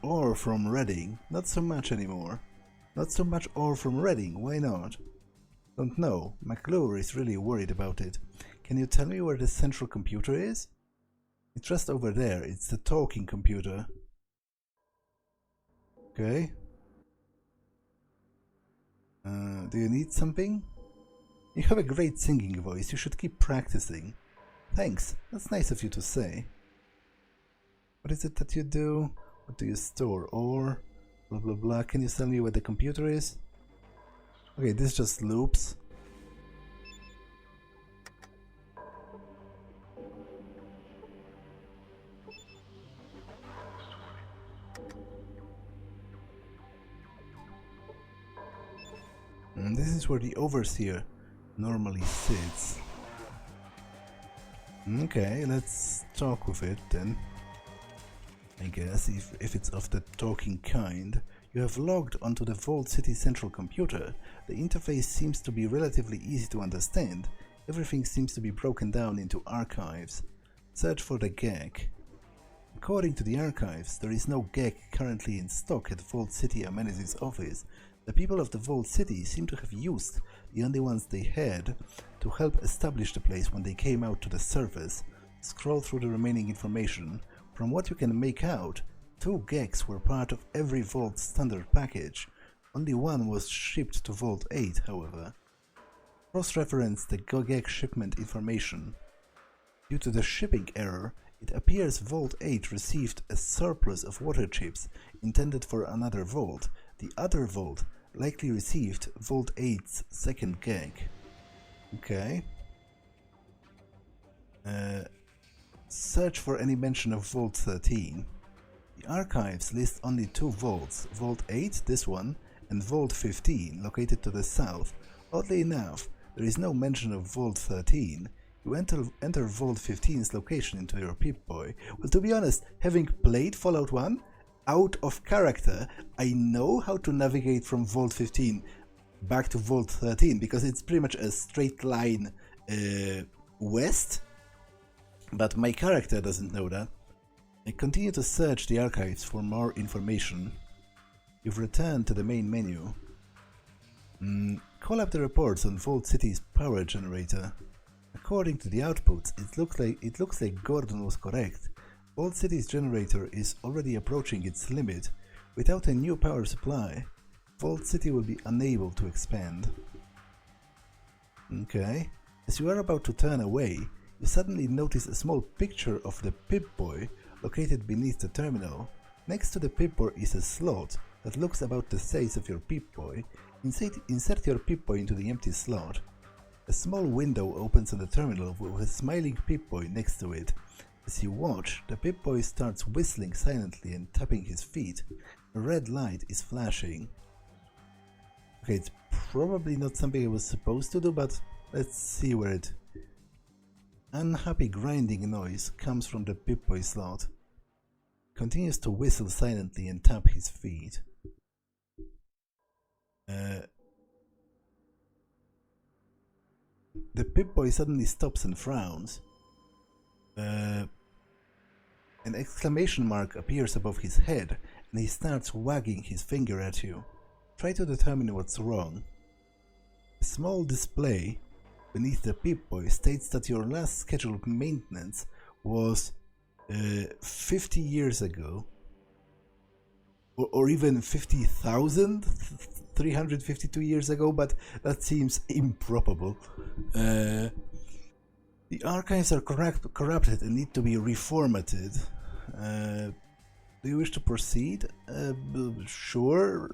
Ore from Reading. Not so much anymore. Not so much ore from Reading. Why not? Don't know. McClure is really worried about it. Can you tell me where the central computer is? It's just over there. It's the talking computer. Okay. Do you need something? You have a great singing voice. You should keep practicing. Thanks. That's nice of you to say. What is it that you do? What do you store? Or blah blah blah. Can you tell me where the computer is? Okay, this just loops. This is where the overseer normally sits. Okay, let's talk with it then. I guess if it's of the talking kind. You have logged onto the Vault City central computer. The interface seems to be relatively easy to understand. Everything seems to be broken down into archives. Search for the Gecko. According to the archives, there is no Gecko currently in stock at Vault City Amenities office. The people of the Vault City seem to have used the only ones they had to help establish the place when they came out to the surface. Scroll through the remaining information. From what you can make out, 2 Geckos were part of every Vault standard package. Only one was shipped to Vault 8, however. Cross-reference the Gecko shipment information. Due to the shipping error, it appears Vault 8 received a surplus of water chips intended for another vault. The other vault likely received Vault 8's second Gecko. Okay. Search for any mention of Vault 13. The archives list only 2 vaults, Vault 8, this one, and Vault 15, located to the south. Oddly enough, there is no mention of Vault 13. You enter Vault 15's location into your Pip-Boy. Well, to be honest, having played Fallout 1, out of character, I know how to navigate from Vault 15 back to Vault 13, because it's pretty much a straight line west, but my character doesn't know that. I continue to search the archives for more information. You've returned to the main menu. Call up the reports on Vault City's power generator. According to the outputs, it looks like Gordon was correct. Vault City's generator is already approaching its limit. Without a new power supply, Vault City will be unable to expand. Okay. As you are about to turn away, you suddenly notice a small picture of the Pip-Boy located beneath the terminal. Next to the Pip-Boy is a slot that looks about the size of your Pip-Boy. Insert your Pip-Boy into the empty slot. A small window opens on the terminal with a smiling Pip-Boy next to it. As you watch, the Pip-Boy starts whistling silently and tapping his feet. A red light is flashing. Okay, it's probably not something I was supposed to do, but let's see where it... Unhappy grinding noise comes from the Pip-Boy slot. Continues to whistle silently and tap his feet. The Pip-Boy suddenly stops and frowns. An exclamation mark appears above his head and he starts wagging his finger at you. Try to determine what's wrong. A small display beneath the Pip-Boy states that your last scheduled maintenance was 50 years ago. Or even 50,352 years ago, but that seems improbable. The archives are corrupted and need to be reformatted. Do you wish to proceed? Sure.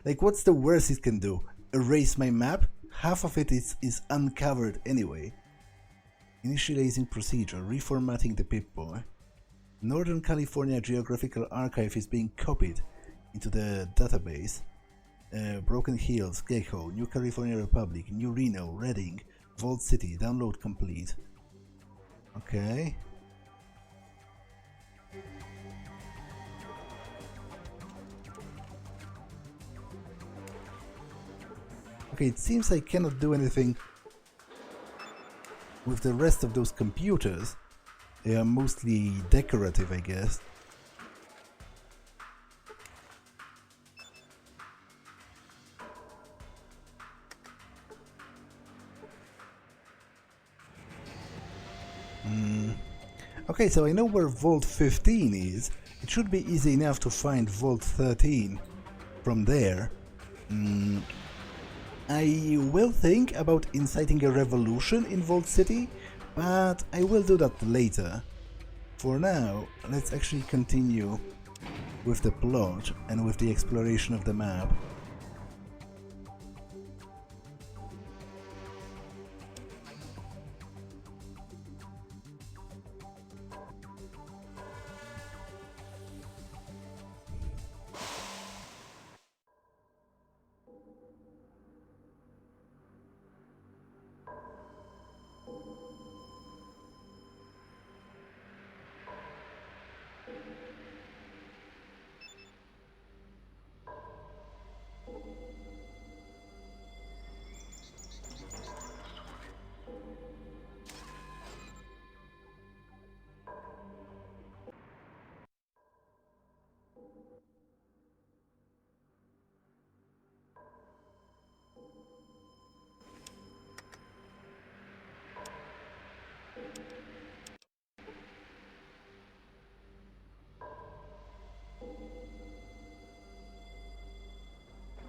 Like, what's the worst it can do? Erase my map? Half of it is uncovered anyway. Initializing procedure, reformatting the Pip-Boy. Northern California Geographical Archive is being copied into the database. Broken Hills, Gecko, New California Republic, New Reno, Redding, Vault City, download complete. Okay. Okay, it seems I cannot do anything with the rest of those computers. They are mostly decorative, I guess. Okay, so I know where Vault 15 is. It should be easy enough to find Vault 13 from there. I will think about inciting a revolution in Vault City, but I will do that later. For now, let's actually continue with the plot and with the exploration of the map.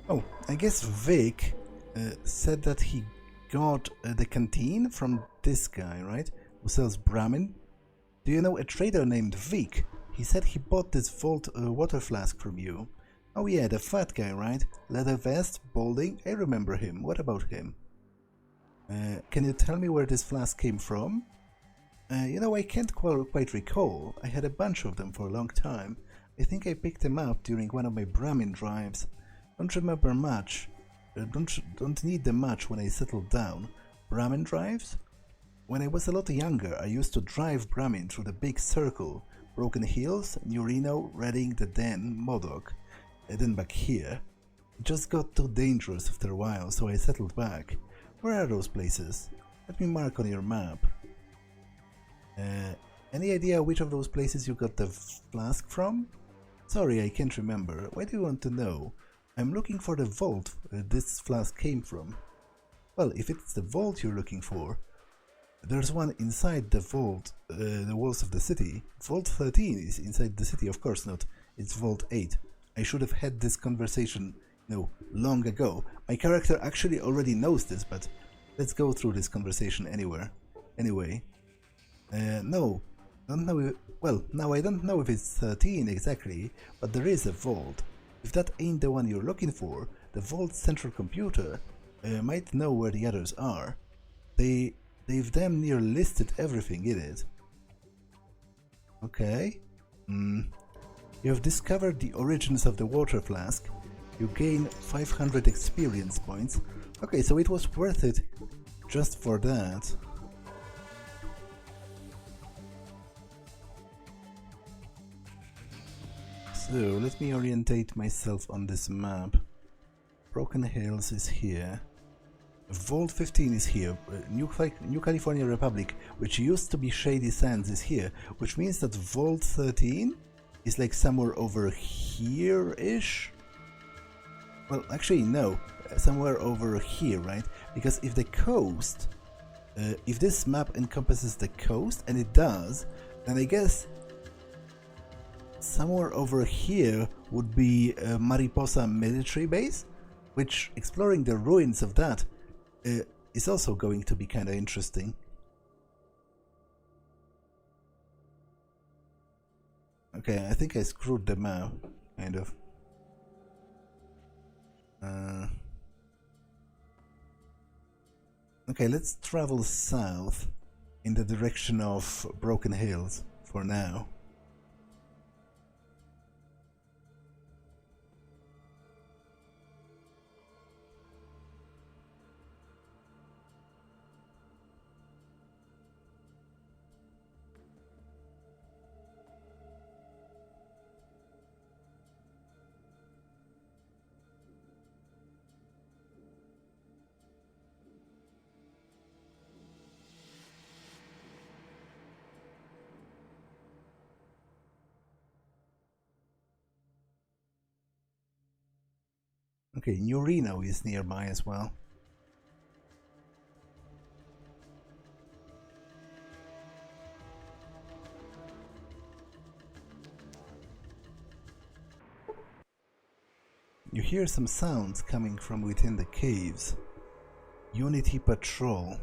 Oh, I guess Vic said that he got the canteen from this guy, right? Who sells Brahmin? Do you know a trader named Vic? He said he bought this Vault water flask from you. Oh yeah, the fat guy, right? Leather vest, balding, I remember him. What about him? Can you tell me where this flask came from? You know, I can't quite recall. I had a bunch of them for a long time. I think I picked them up during one of my Brahmin drives. Don't remember much. Don't need them much when I settled down. Brahmin drives? When I was a lot younger, I used to drive Brahmin through the big circle. Broken Hills, New Reno, Redding, the Den, Modoc. And then back here. It just got too dangerous after a while, so I settled back. Where are those places? Let me mark on your map. Any idea which of those places you got the flask from? Sorry, I can't remember. Why do you want to know? I'm looking for the vault this flask came from. Well, if it's the vault you're looking for, there's one inside the vault, the walls of the city. Vault 13 is inside the city, of course not. It's Vault 8. I should have had this conversation, long ago. My character actually already knows this, but let's go through this conversation anyway. No, don't know if, well, now I don't know if it's 13 exactly, but there is a vault. If that ain't the one you're looking for, the vault's central computer might know where the others are. They've damn near listed everything in it. Okay. You have discovered the origins of the water flask. You gain 500 experience points. Okay, so it was worth it just for that. So, let me orientate myself on this map. Broken Hills is here. Vault 15 is here. New California Republic, which used to be Shady Sands, is here. Which means that Vault 13 is like somewhere over here-ish? Well, actually, no. Somewhere over here, right? Because if the coast... if this map encompasses the coast, and it does, then I guess somewhere over here would be a Mariposa military base, which exploring the ruins of that is also going to be kind of interesting. Okay, I think I screwed the map, kind of. Okay, let's travel south in the direction of Broken Hills for now. Okay, New Reno is nearby as well. You hear some sounds coming from within the caves. Unity Patrol.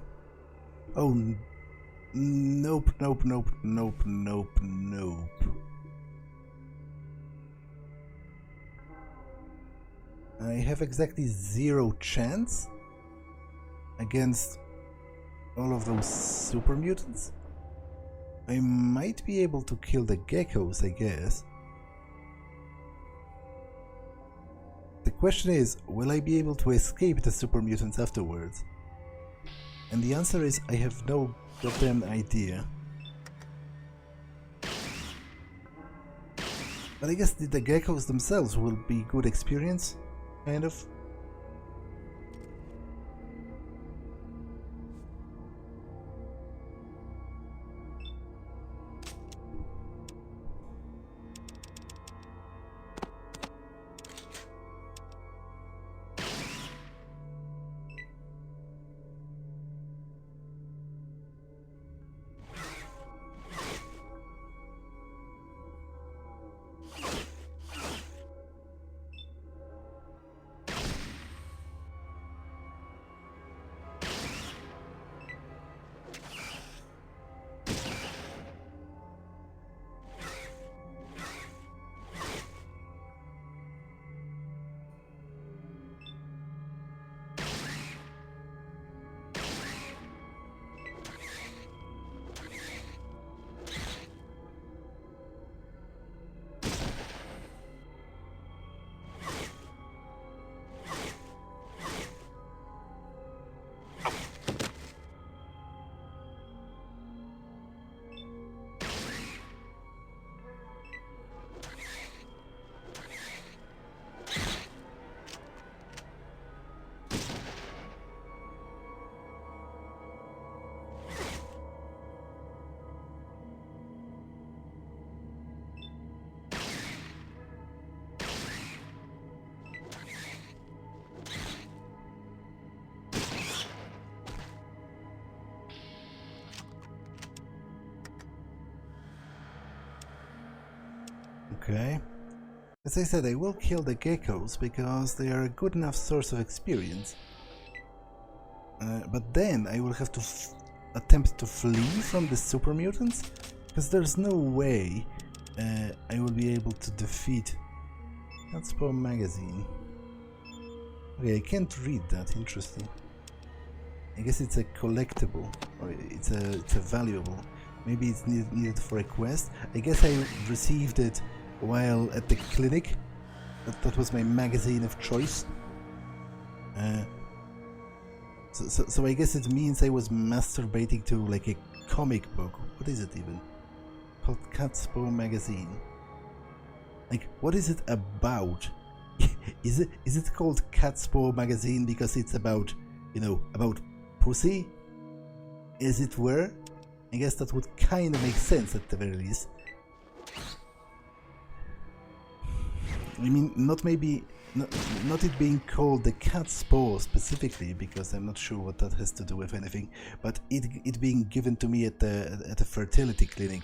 Oh, nope, nope, nope, nope, nope, nope. I have exactly 0 chance against all of those super mutants. I might be able to kill the geckos, I guess. The question is, will I be able to escape the super mutants afterwards? And the answer is, I have no goddamn idea. But I guess the geckos themselves will be good experience, kind of. Okay. As I said, I will kill the geckos because they are a good enough source of experience. But then I will have to attempt to flee from the super mutants, because there's no way I will be able to defeat. That's for magazine. Okay, I can't read that. Interesting. I guess it's a collectible, or it's a valuable. Maybe it's needed for a quest. I guess I received it while at the clinic. That was my magazine of choice. So I guess it means I was masturbating to like a comic book. What is it even? Called Catspaw magazine. Like, what is it about? Is it called Catspaw magazine because it's about, you know, about pussy? As it were? I guess that would kind of make sense at the very least. I mean, not it being called the cat's paw specifically, because I'm not sure what that has to do with anything, but it being given to me at a fertility clinic.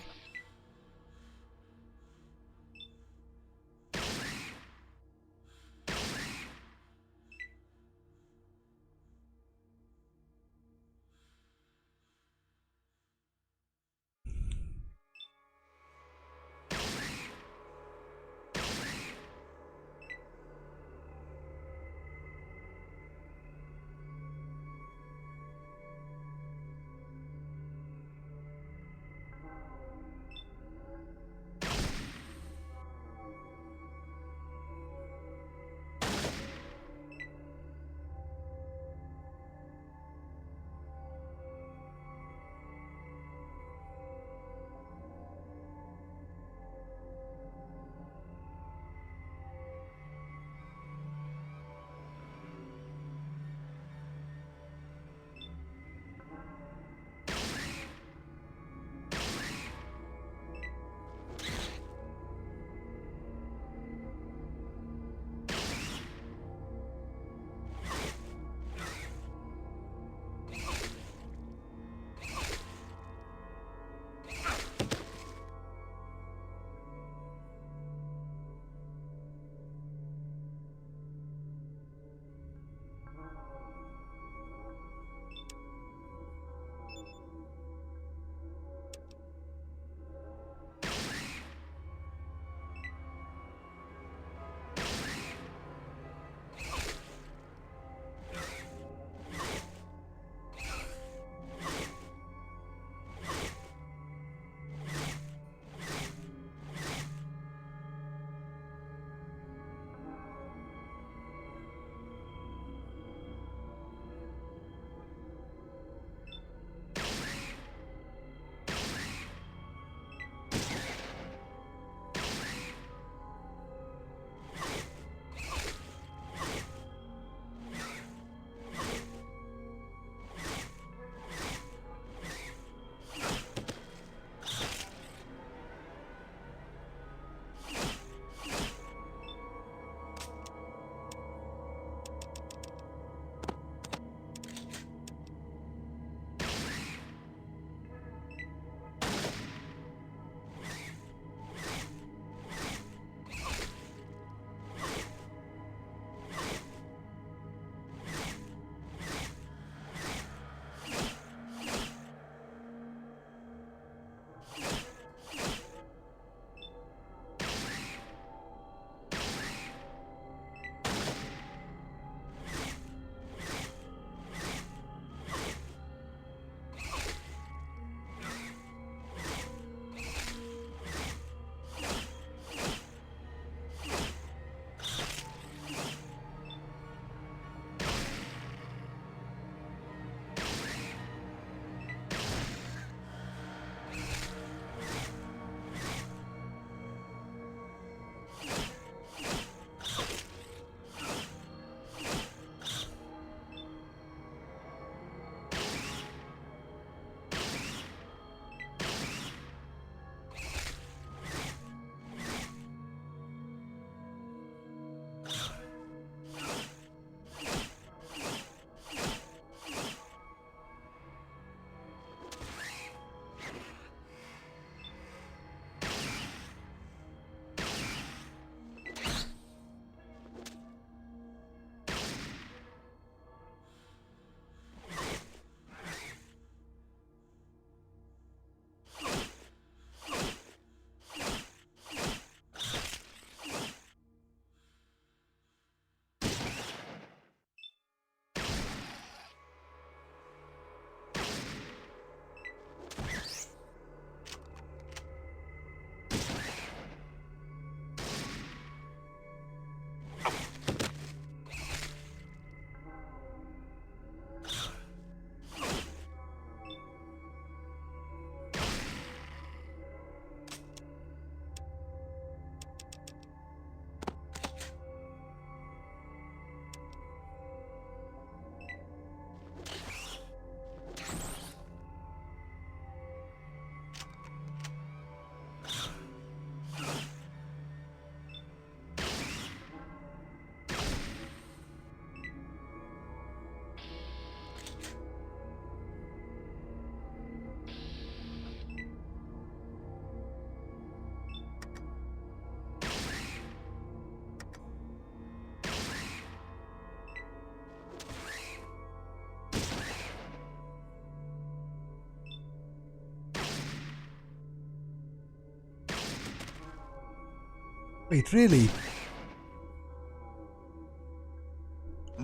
Wait, really?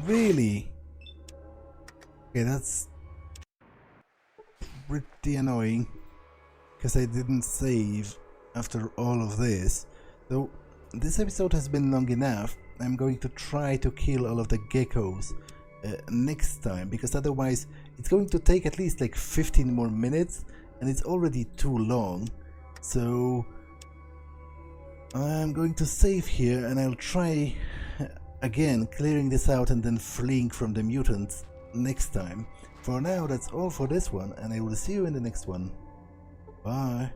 Really? Okay, that's pretty annoying, because I didn't save after all of this. So this episode has been long enough. I'm going to try to kill all of the geckos next time, because otherwise it's going to take at least like 15 more minutes, and it's already too long. So I'm going to save here, and I'll try again clearing this out and then fleeing from the mutants next time. For now, that's all for this one, and I will see you in the next one. Bye.